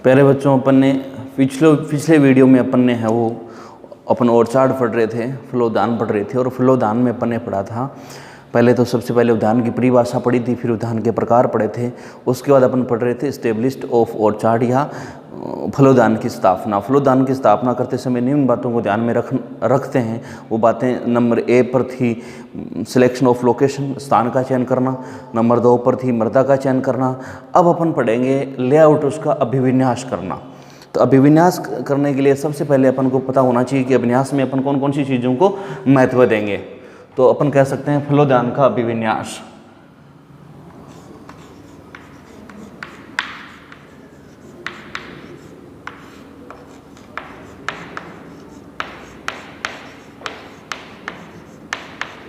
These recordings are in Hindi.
प्यारे बच्चों, अपन ने पिछले वीडियो में अपन ने है वो अपन ओरछाड़ पढ़ रहे थे, फलोदान पढ़ रहे थे। और फलोदान में अपन ने पढ़ा था, पहले तो सबसे पहले उद्यान की परिभाषा पढ़ी थी, फिर उद्यान के प्रकार पढ़े थे। उसके बाद अपन पढ़ रहे थे स्टेब्लिश्ड ऑफ ओरछाड़ या फलोदान की स्थापना। फलोदान की स्थापना करते समय निम्न बातों को ध्यान में रखते हैं। वो बातें नंबर ए पर थी सिलेक्शन ऑफ लोकेशन, स्थान का चयन करना। नंबर 2 पर थी मृदा का चयन करना। अब अपन पढ़ेंगे लेआउट, उसका अभिविन्यास करना। तो अभिविन्यास करने के लिए सबसे पहले अपन को पता होना चाहिए कि अभिन्यास में अपन कौन कौन सी चीज़ों को महत्व देंगे। तो अपन कह सकते हैं फलोदान का अभिविन्यास।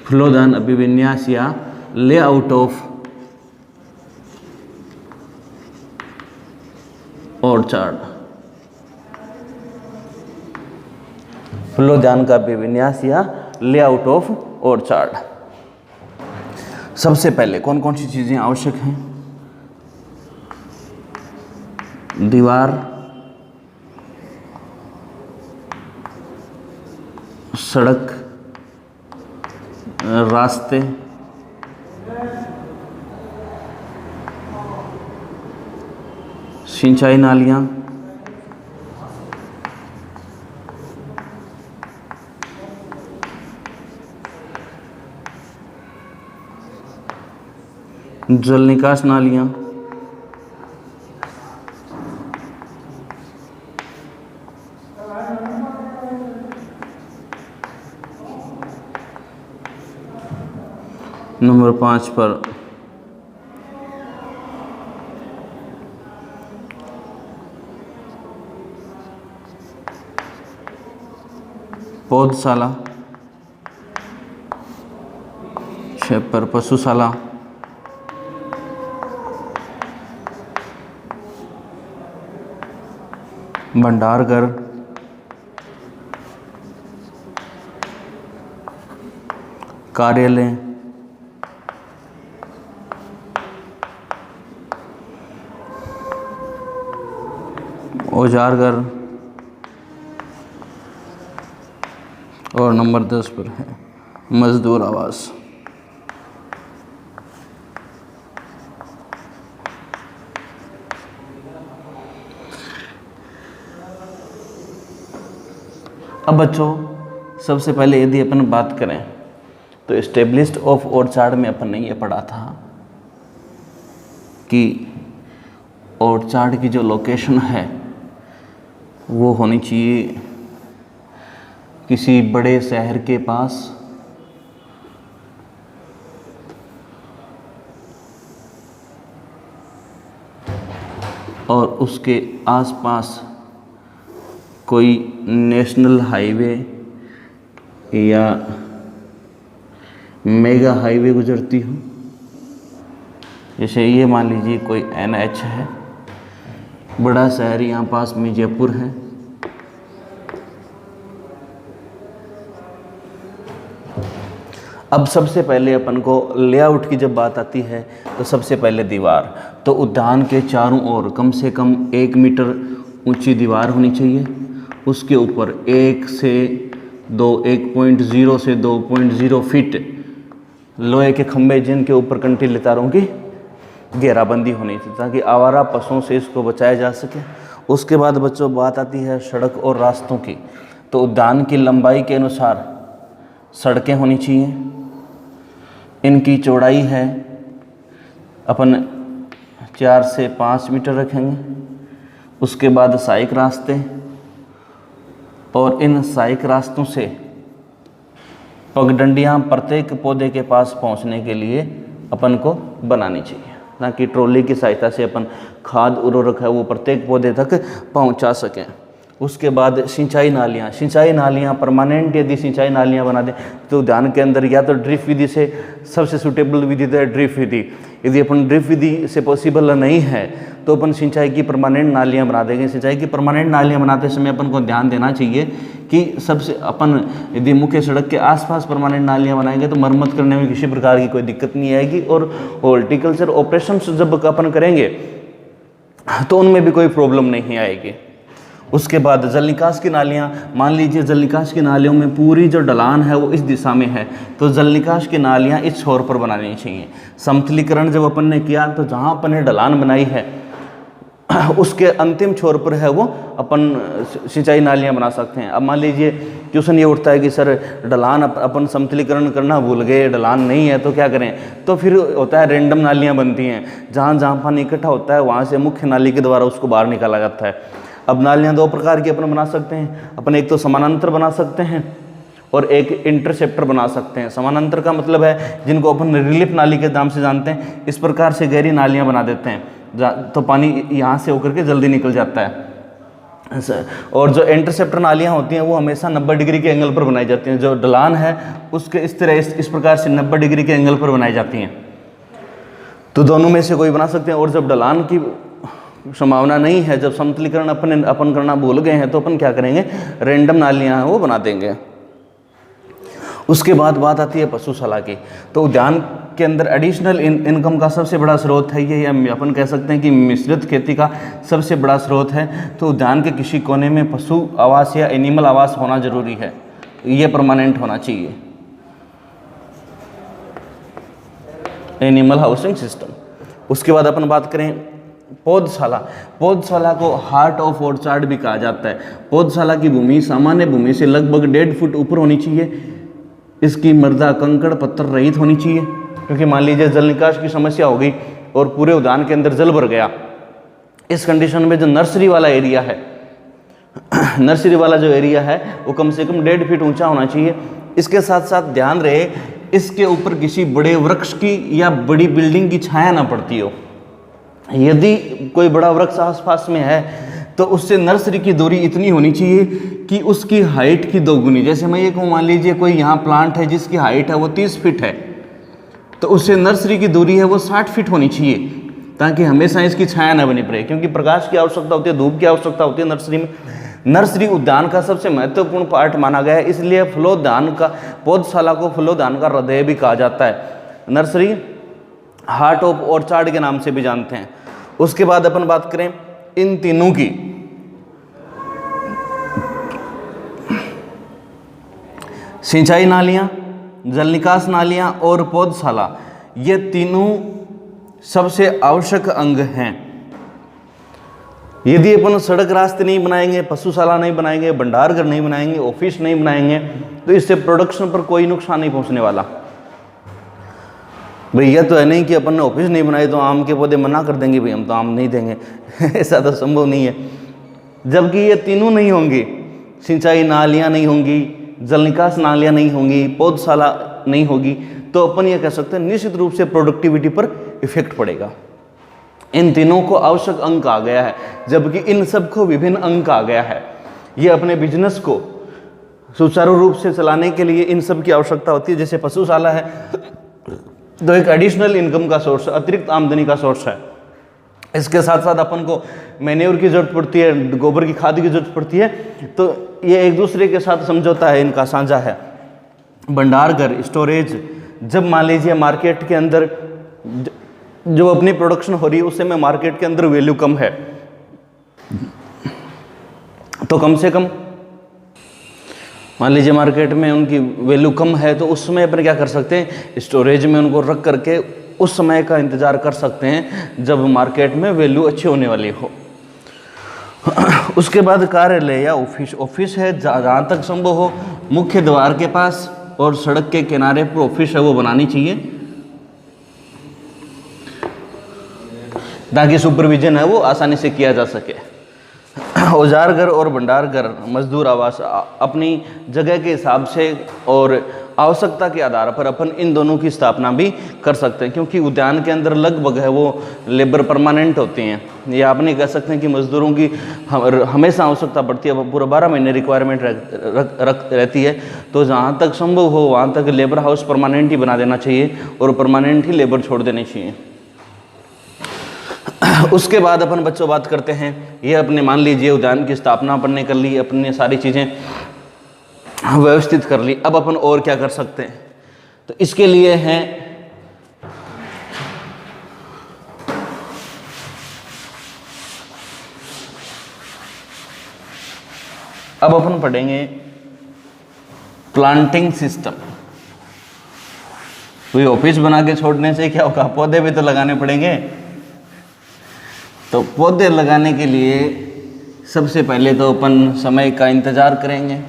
फलोदान अभिविन्यास या लेआउट ऑफ ओरछाड़। फलोदान का अभिविन्यास या लेआउट ऑफ ओरछाड़। सबसे पहले कौन कौन सी चीजें आवश्यक हैं? दीवार, सड़क, रास्ते, सिंचाई नालियाँ, जल निकास नालियाँ, नंबर 5 पर पौधशाला, 6 पर पशुशाला, भंडारघर, कार्यालय, औजारघर, और नंबर 10 पर है मजदूर आवास। अब बच्चों, सबसे पहले यदि अपन बात करें तो एस्टेब्लिश्ड ऑफ ओरछाड़ में अपन ने ये पढ़ा था कि ओरछाड़ की जो लोकेशन है वो होनी चाहिए किसी बड़े शहर के पास, और उसके आसपास कोई नेशनल हाईवे या मेगा हाईवे गुजरती हो। जैसे ये मान लीजिए कोई NH है, बड़ा शहर यहाँ पास में जयपुर है। अब सबसे पहले अपन को लेआउट की जब बात आती है तो सबसे पहले दीवार। तो उद्यान के चारों ओर कम से कम 1 मीटर ऊंची दीवार होनी चाहिए। उसके ऊपर 1.0 से 2.0 फीट लोहे के खंभे, जिनके ऊपर कंटीले तारों की घेराबंदी होनी चाहिए ताकि आवारा पशुओं से इसको बचाया जा सके। उसके बाद बच्चों बात आती है सड़क और रास्तों की। तो उद्यान की लंबाई के अनुसार सड़कें होनी चाहिए। इनकी चौड़ाई है अपन 4 से 5 मीटर रखेंगे। उसके बाद सहायक रास्ते, और इन सहायक रास्तों से पगडंडियाँ प्रत्येक पौधे के पास पहुंचने के लिए अपन को बनानी चाहिए ताकि ट्रॉली की सहायता से अपन खाद उर्वरक है वो प्रत्येक पौधे तक पहुंचा सकें। उसके बाद सिंचाई नालियाँ परमानेंट यदि सिंचाई नालियाँ बना दें तो उद्यान के अंदर या तो ड्रिप विधि से सबसे सूटेबल विधि तो है ड्रिप विधि। यदि अपन ड्रिप विधि से पॉसिबल नहीं है तो अपन सिंचाई की परमानेंट नालियाँ बना देंगे। सिंचाई की परमानेंट नालियाँ बनाते समय अपन को ध्यान देना चाहिए कि सबसे अपन यदि मुख्य सड़क के आसपास परमानेंट नालियाँ बनाएंगे तो मरम्मत करने में किसी प्रकार की कोई दिक्कत नहीं आएगी। और हॉर्टिकल्चर ऑपरेशन जब अपन करेंगे तो उनमें भी कोई प्रॉब्लम नहीं आएगी। उसके बाद जल निकास की नालियाँ, मान लीजिए जल निकास की नालियों में पूरी जो ढलान है वो इस दिशा में है, तो जल निकास की नालियाँ इस छोर पर बनानी चाहिए। समतलीकरण जब अपन ने किया तो जहाँ अपन ने ढलान बनाई है उसके अंतिम छोर पर है वो अपन सिंचाई नालियाँ बना सकते हैं। अब मान लीजिए क्वेश्चन ये उठता है कि सर ढलान अपन समतलीकरण करना भूल गए, ढलान नहीं है तो क्या करें, तो फिर होता है रेंडम नालियाँ बनती हैं, जहाँ जहाँ पानी इकट्ठा होता है वहाँ से मुख्य नाली के द्वारा उसको बाहर निकाला जाता है। अब नालियाँ दो प्रकार की अपन बना सकते हैं, अपन एक तो समानांतर बना सकते हैं और एक इंटरसेप्टर बना सकते हैं। समानांतर का मतलब है जिनको अपन रिलीफ नाली के नाम से जानते हैं, इस प्रकार से गहरी नालियाँ बना देते हैं तो पानी यहाँ से होकर के जल्दी निकल जाता है। और जो इंटरसेप्टर नालियाँ होती हैं वो हमेशा 90 डिग्री के एंगल पर बनाई जाती हैं, जो ढलान है उसके इस तरह इस प्रकार से 90 डिग्री के एंगल पर बनाई जाती हैं। तो दोनों में से कोई बना सकते हैं। और जब ढलान की संभावना नहीं है, जब समतलीकरण अपन करना भूल गए हैं, तो अपन क्या करेंगे, रेंडम नालियाँ हैं वो बना देंगे। उसके बाद बात आती है पशुशाला की। तो उद्यान के अंदर एडिशनल इनकम का सबसे बड़ा स्रोत है ये, या अपन कह सकते हैं कि मिश्रित खेती का सबसे बड़ा स्रोत है। तो उद्यान के किसी कोने में पशु आवास या एनिमल आवास होना जरूरी है, ये परमानेंट होना चाहिए, एनिमल हाउसिंग सिस्टम। उसके बाद अपन बात करें पौधशाला। पौधशाला को हार्ट ऑफ ऑर्चार्ड भी कहा जाता है। पौधशाला की भूमि सामान्य भूमि से लगभग 1.5 फुट ऊपर होनी चाहिए। इसकी मृदा कंकड़ पत्थर रहित होनी चाहिए, क्योंकि मान लीजिए जल निकास की समस्या हो गई और पूरे उद्यान के अंदर जल भर गया, इस कंडीशन में जो नर्सरी वाला एरिया है नर्सरी वाला जो एरिया है वो कम से कम 1.5 फीट ऊंचा होना चाहिए। इसके साथ साथ ध्यान रहे इसके ऊपर किसी बड़े वृक्ष की या बड़ी बिल्डिंग की छाया ना पड़ती हो। यदि कोई बड़ा वृक्ष आसपास में है तो उससे नर्सरी की दूरी इतनी होनी चाहिए कि उसकी हाइट की 2 गुनी। जैसे मैं ये कहूँ, मान लीजिए कोई यहाँ प्लांट है जिसकी हाइट है वो 30 फीट है, तो उससे नर्सरी की दूरी है वो 60 फीट होनी चाहिए, ताकि हमेशा इसकी छाया न बनी पड़े, क्योंकि प्रकाश की आवश्यकता होती है, धूप की आवश्यकता होती है नर्सरी में। नर्सरी उद्यान का सबसे महत्वपूर्ण पार्ट माना गया है, इसलिए फलोद्यान का, पौधशाला को फलोद्यान का हृदय भी कहा जाता है। नर्सरी हार्ट ऑफ ऑर्चार्ड के नाम से भी जानते हैं। उसके बाद अपन बात करें इन तीनों की, सिंचाई नालियाँ, जल निकास नालियाँ और पौधशाला, ये तीनों सबसे आवश्यक अंग हैं। यदि अपन सड़क रास्ते नहीं बनाएंगे, पशुशाला नहीं बनाएंगे, भंडारघर नहीं बनाएंगे, ऑफिस नहीं बनाएंगे, तो इससे प्रोडक्शन पर कोई नुकसान नहीं पहुंचने वाला। भैया तो है नहीं कि अपन ने ऑफिस नहीं बनाए तो आम के पौधे मना कर देंगे, भाई हम तो आम नहीं देंगे ऐसा तो संभव नहीं है। जबकि ये तीनों नहीं होंगे, सिंचाई नालियाँ नहीं होंगी, जल निकास नालियाँ नहीं होंगी, पौधशाला नहीं होगी, तो अपन ये कह सकते हैं निश्चित रूप से प्रोडक्टिविटी पर इफेक्ट पड़ेगा। इन तीनों को आवश्यक अंग कहा गया है, जबकि इन सबको विभिन्न अंग कहा गया है। ये अपने बिजनेस को सुचारू रूप से चलाने के लिए इन सब की आवश्यकता होती है। जैसे पशुशाला है तो एक एडिशनल इनकम का सोर्स, अतिरिक्त आमदनी का सोर्स है। इसके साथ साथ अपन को मैन्योर की जरूरत पड़ती है, गोबर की खाद की जरूरत पड़ती है, तो ये एक दूसरे के साथ समझौता है, इनका साझा है। भंडारघर, स्टोरेज, जब मान लीजिए मार्केट के अंदर जो अपनी प्रोडक्शन हो रही है उससे में मार्केट के अंदर वैल्यू कम है, तो कम से कम मान लीजिए मार्केट में उनकी वैल्यू कम है, तो उस समय अपन क्या कर सकते हैं, स्टोरेज में उनको रख करके उस समय का इंतजार कर सकते हैं जब मार्केट में वैल्यू अच्छी होने वाली हो। उसके बाद कार्यालय या ऑफिस, ऑफिस है जहाँ तक संभव हो मुख्य द्वार के पास और सड़क के किनारे पर ऑफिस है वो बनानी चाहिए, ताकि सुपरविजन है वो आसानी से किया जा सके। औजार घर और भंडारघर, मजदूर आवास अपनी जगह के हिसाब से और आवश्यकता के आधार पर अपन इन दोनों की स्थापना भी कर सकते हैं, क्योंकि उद्यान के अंदर लगभग है वो लेबर परमानेंट होती हैं, या आप नहीं कह सकते हैं कि मजदूरों की हमेशा आवश्यकता पड़ती है, पूरा 12 महीने रिक्वायरमेंट रहती है। तो जहाँ तक संभव हो वहाँ तक लेबर हाउस परमानेंट ही बना देना चाहिए और परमानेंट ही लेबर छोड़ देनी चाहिए। उसके बाद अपन बच्चों बात करते हैं, ये अपने मान लीजिए उद्यान की स्थापना अपन ने कर ली, अपने सारी चीज़ें व्यवस्थित कर ली। अब अपन और क्या कर सकते हैं, तो इसके लिए है अब अपन पढ़ेंगे प्लांटिंग सिस्टम। कोई ऑफिस बना के छोड़ने से क्या होगा, पौधे भी तो लगाने पड़ेंगे। तो पौधे लगाने के लिए सबसे पहले तो अपन समय का इंतजार करेंगे।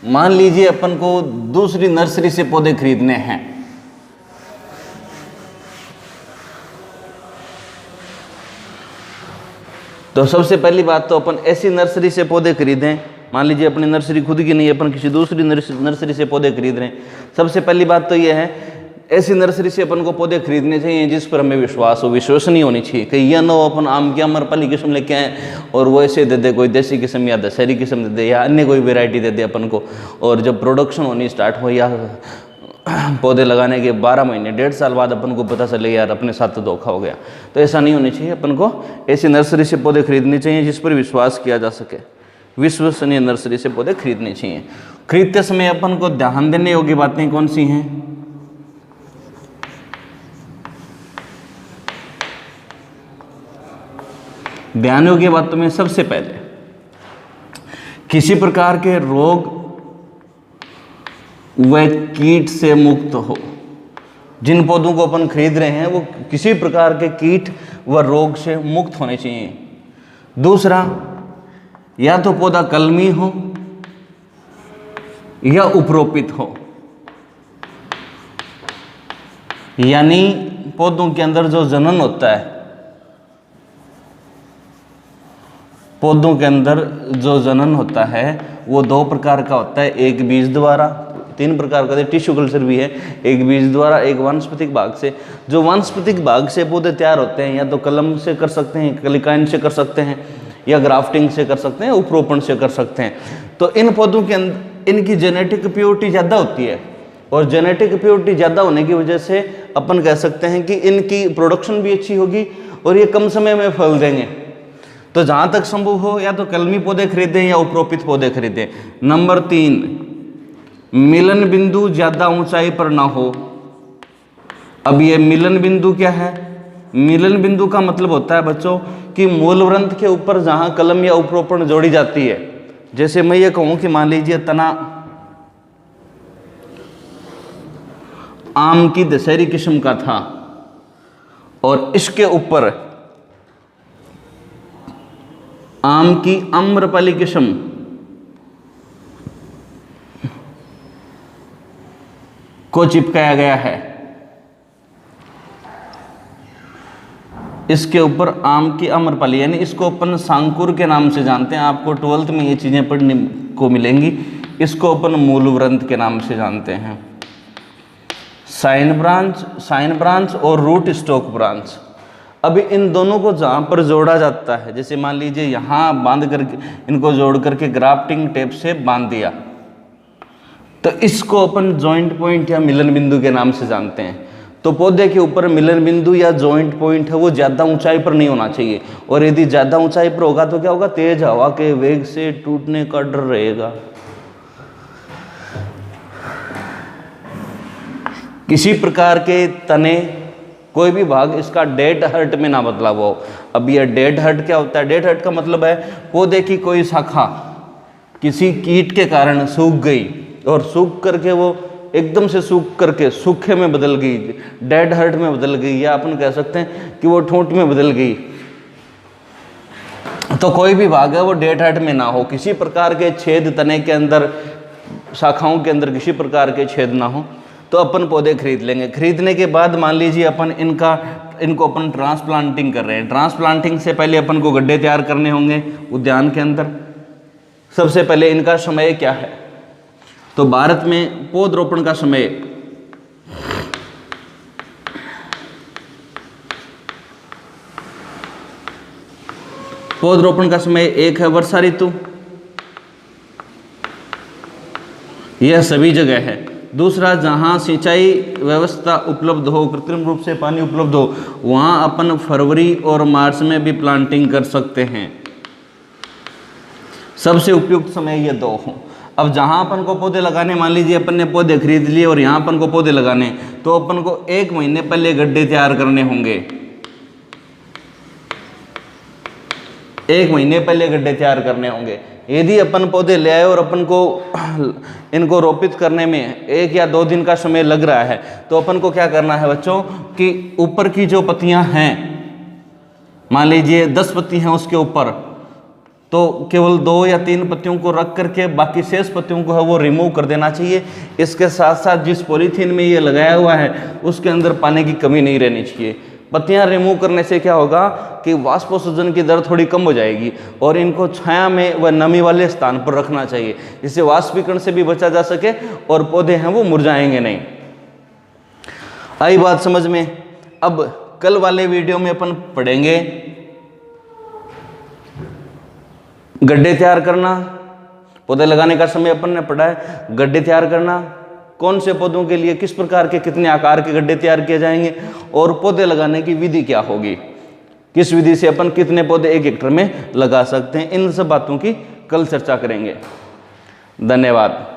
मान लीजिए अपन को दूसरी नर्सरी से पौधे खरीदने हैं, तो सबसे पहली बात तो अपन ऐसी नर्सरी से पौधे खरीदें। मान लीजिए अपनी नर्सरी खुद की नहीं है, अपन किसी दूसरी नर्सरी से पौधे खरीद रहे हैं। सबसे पहली बात तो यह है, ऐसी नर्सरी से अपन को पौधे खरीदने चाहिए जिस पर हमें विश्वास हो, विश्वसनीय होनी चाहिए। कहीं यह ना हो अपन आम की अमरपाली किस्म लेके आए और वो ऐसे दे दे, कोई देसी किस्म या दशहरी किस्म दे दे या अन्य कोई वेराइटी दे दे अपन को, और जब प्रोडक्शन होनी स्टार्ट हो या पौधे लगाने के 12 महीने 1.5 साल बाद अपन को पता चले यार अपने साथ तो धोखा हो गया। तो ऐसा नहीं होनी चाहिए। अपन को ऐसी नर्सरी से पौधे खरीदने चाहिए जिस पर विश्वास किया जा सके। विश्वसनीय नर्सरी से पौधे खरीदने चाहिए। खरीदते समय अपन को ध्यान देने योग्य बातें कौन सी हैं? ध्यान योग्य बातों में सबसे पहले किसी प्रकार के रोग व कीट से मुक्त हो। जिन पौधों को अपन खरीद रहे हैं वो किसी प्रकार के कीट व रोग से मुक्त होने चाहिए। दूसरा, या तो पौधा कलमी हो या उपरोपित हो, यानी पौधों के अंदर जो जनन होता है, पौधों के अंदर जो जनन होता है वो 2 प्रकार का होता है। एक बीज द्वारा, 3 प्रकार का टिश्यू कल्चर भी है। एक बीज द्वारा, एक वानस्पतिक भाग से। जो वानस्पतिक भाग से पौधे तैयार होते हैं या तो कलम से कर सकते हैं, कलिकाइन से कर सकते हैं, या ग्राफ्टिंग से कर सकते हैं, उपरोपण से कर सकते हैं। तो इन पौधों के अंदर इनकी जेनेटिक प्योरिटी ज़्यादा होती है, और जेनेटिक प्योरिटी ज़्यादा होने की वजह से अपन कह सकते हैं कि इनकी प्रोडक्शन भी अच्छी होगी और ये कम समय में फल देंगे। तो जहाँ तक संभव हो या तो कलमी पौधे खरीदें या उपरोपित पौधे खरीदें। नंबर 3, मिलन बिंदु ज़्यादा ऊंचाई पर ना हो। अब ये मिलन बिंदु क्या है? मिलन बिंदु का मतलब होता है बच्चों कि मूलवृंत के ऊपर जहाँ कलम या उपरोपण जोड़ी जाती है। जैसे मैं ये कहूँ कि मान लीजिए तना आम की दशहरी किस्म का था और इसके ऊपर आम की आम्रपाली किस्म को चिपकाया गया है। इसके ऊपर आम की आम्रपाली, यानी इसको अपन सांकुर के नाम से जानते हैं। आपको 12th में ये चीज़ें पढ़ने को मिलेंगी। इसको अपन मूलवृंत के नाम से जानते हैं। साइन ब्रांच और रूट स्टॉक ब्रांच। अभी इन दोनों को जहाँ पर जोड़ा जाता है, जैसे मान लीजिए यहाँ बांध करके इनको जोड़ करके ग्राफ्टिंग टेप से बांध दिया, तो इसको अपन जॉइंट पॉइंट या मिलन बिंदु के नाम से जानते हैं। तो पौधे के ऊपर मिलन बिंदु या जॉइंट पॉइंट है वो ज़्यादा ऊंचाई पर नहीं होना चाहिए, और यदि ज़्यादा ऊंचाई पर होगा तो क्या होगा? तेज हवा के वेग से टूटने का डर रहेगा। किसी प्रकार के तने, कोई भी भाग इसका डेड हर्ट में ना बदला हुआ हो। अब ये डेड हर्ट क्या होता है? डेड हर्ट का मतलब है पौधे की कोई शाखा किसी कीट के कारण सूख गई और सूख करके वो एकदम से सूख करके सूखे में बदल गई, डेड हर्ट में बदल गई, या अपन कह सकते हैं कि वो ठूंठ में बदल गई। तो कोई भी भाग है वो डेड हर्ट में ना हो। किसी प्रकार के छेद तने के अंदर, शाखाओं के अंदर किसी प्रकार के छेद ना हो, तो अपन पौधे खरीद लेंगे। खरीदने के बाद मान लीजिए अपन इनको अपन ट्रांसप्लांटिंग कर रहे हैं। ट्रांसप्लांटिंग से पहले अपन को गड्ढे तैयार करने होंगे उद्यान के अंदर। सबसे पहले इनका समय क्या है? तो भारत में पौधरोपण का समय एक है वर्षा ऋतु, यह सभी जगह है। दूसरा, जहाँ सिंचाई व्यवस्था उपलब्ध हो, कृत्रिम रूप से पानी उपलब्ध हो, वहाँ अपन फरवरी और मार्च में भी प्लांटिंग कर सकते हैं। सबसे उपयुक्त समय ये 2 हों। अब जहाँ अपन को पौधे लगाने, मान लीजिए अपन ने पौधे खरीद लिए और यहाँ अपन को पौधे लगाने, तो अपन को 1 महीने पहले गड्ढे तैयार करने होंगे। 1 महीने पहले गड्ढे तैयार करने होंगे। यदि अपन पौधे ले आए और अपन को इनको रोपित करने में 1 या 2 दिन का समय लग रहा है, तो अपन को क्या करना है बच्चों कि ऊपर की जो पत्तियां हैं, मान लीजिए 10 पत्ती हैं उसके ऊपर, तो केवल 2 या 3 पत्तियों को रख करके बाकी शेष पत्तियों को है वो रिमूव कर देना चाहिए। इसके साथ साथ जिस पॉलीथीन में ये लगाया हुआ है उसके अंदर पानी की कमी नहीं रहनी चाहिए। पत्तियां रिमूव करने से क्या होगा कि वाष्पोत्सर्जन की दर थोड़ी कम हो जाएगी और इनको छाया में व नमी वाले स्थान पर रखना चाहिए, जिससे वाष्पीकरण से भी बचा जा सके और पौधे हैं वो मुरझाएंगे नहीं। आई बात समझ में। अब कल वाले वीडियो में अपन पढ़ेंगे गड्ढे तैयार करना। पौधे लगाने का समय अपन ने पढ़ा है, गड्ढे तैयार करना, कौन से पौधों के लिए किस प्रकार के कितने आकार के गड्ढे तैयार किए जाएंगे और पौधे लगाने की विधि क्या होगी, किस विधि से अपन कितने पौधे 1 हेक्टेयर में लगा सकते हैं। इन सब बातों की कल चर्चा करेंगे। धन्यवाद।